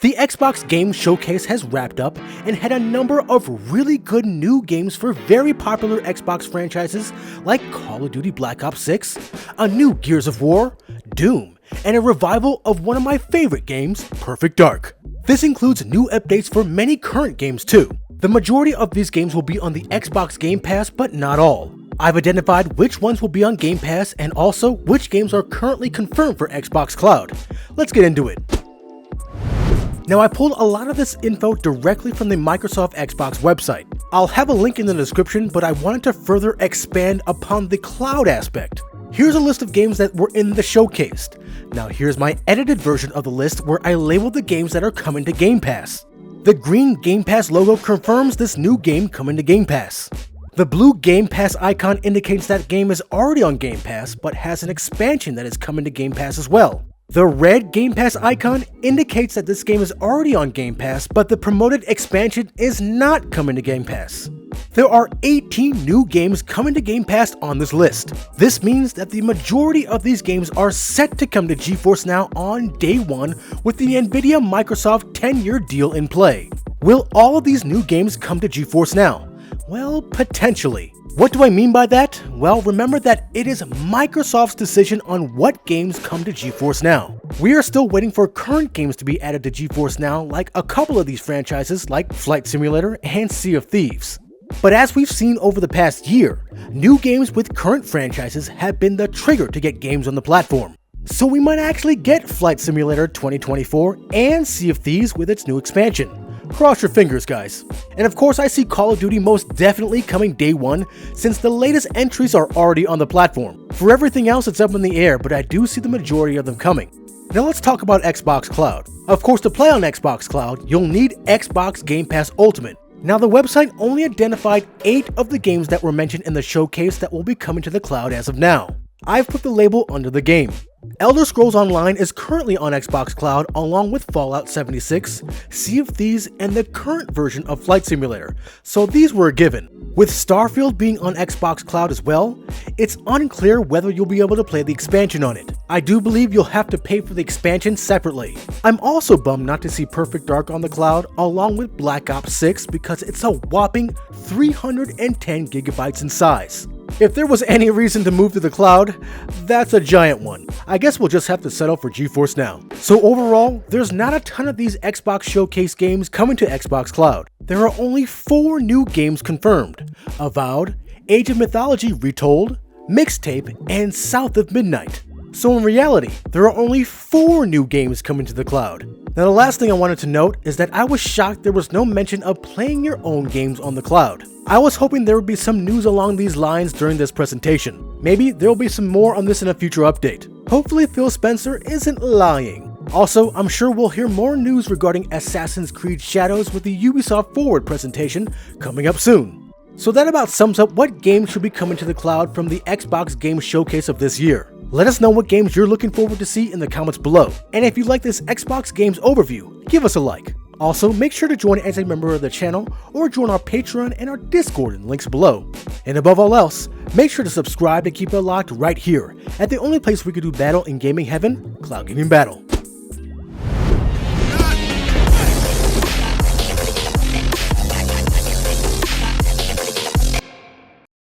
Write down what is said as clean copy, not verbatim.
The Xbox Game Showcase has wrapped up and had a number of really good new games for very popular Xbox franchises like Call of Duty Black Ops 6, a new Gears of War, Doom, and a revival of one of my favorite games, Perfect Dark. This includes new updates for many current games too. The majority of these games will be on the Xbox Game Pass, but not all. I've identified which ones will be on Game Pass and also which games are currently confirmed for Xbox Cloud. Let's get into it. Now, I pulled a lot of this info directly from the Microsoft Xbox website. I'll have a link in the description, but I wanted to further expand upon the cloud aspect. Here's a list of games that were in the showcase. Now here's my edited version of the list where I labeled the games that are coming to Game Pass. The green Game Pass logo confirms this new game coming to Game Pass. The blue Game Pass icon indicates that game is already on Game Pass, but has an expansion that is coming to Game Pass as well. The red Game Pass icon indicates that this game is already on Game Pass, but the promoted expansion is not coming to Game Pass. There are 18 new games coming to Game Pass on this list. This means that the majority of these games are set to come to GeForce Now on day one with the Nvidia Microsoft 10-year deal in play. Will all of these new games come to GeForce Now? Well, potentially. What do I mean by that? Well, remember that it is Microsoft's decision on what games come to GeForce Now. We are still waiting for current games to be added to GeForce Now, like a couple of these franchises like Flight Simulator and Sea of Thieves. But as we've seen over the past year, new games with current franchises have been the trigger to get games on the platform. So we might actually get Flight Simulator 2024 and Sea of Thieves with its new expansion. Cross your fingers, guys. And of course, I see Call of Duty most definitely coming day one, since the latest entries are already on the platform. For everything else, it's up in the air, but I do see the majority of them coming. Now let's talk about Xbox Cloud. Of course, to play on Xbox Cloud, you'll need Xbox Game Pass Ultimate. Now, the website only identified 8 of the games that were mentioned in the showcase that will be coming to the cloud as of now. I've put the label under the game. Elder Scrolls Online is currently on Xbox Cloud along with Fallout 76, Sea of Thieves, and the current version of Flight Simulator, so these were a given. With Starfield being on Xbox Cloud as well, it's unclear whether you'll be able to play the expansion on it. I do believe you'll have to pay for the expansion separately. I'm also bummed not to see Perfect Dark on the cloud along with Black Ops 6 because it's a whopping 310 gigabytes in size. If there was any reason to move to the cloud, that's a giant one. I guess we'll just have to settle for GeForce Now. So overall, there's not a ton of these Xbox Showcase games coming to Xbox Cloud. There are only 4 new games confirmed: Avowed, Age of Mythology Retold, Mixtape, and South of Midnight. So in reality, there are only 4 new games coming to the cloud. Now the last thing I wanted to note is that I was shocked there was no mention of playing your own games on the cloud. I was hoping there would be some news along these lines during this presentation. Maybe there will be some more on this in a future update. Hopefully Phil Spencer isn't lying. Also, I'm sure we'll hear more news regarding Assassin's Creed Shadows with the Ubisoft Forward presentation coming up soon. So that about sums up what games should be coming to the cloud from the Xbox Game Showcase of this year. Let us know what games you're looking forward to see in the comments below. And if you like this Xbox Games overview, give us a like. Also, make sure to join as a member of the channel or join our Patreon and our Discord in links below. And above all else, make sure to subscribe to keep it locked right here at the only place we can do battle in gaming heaven, Cloud Gaming Battle.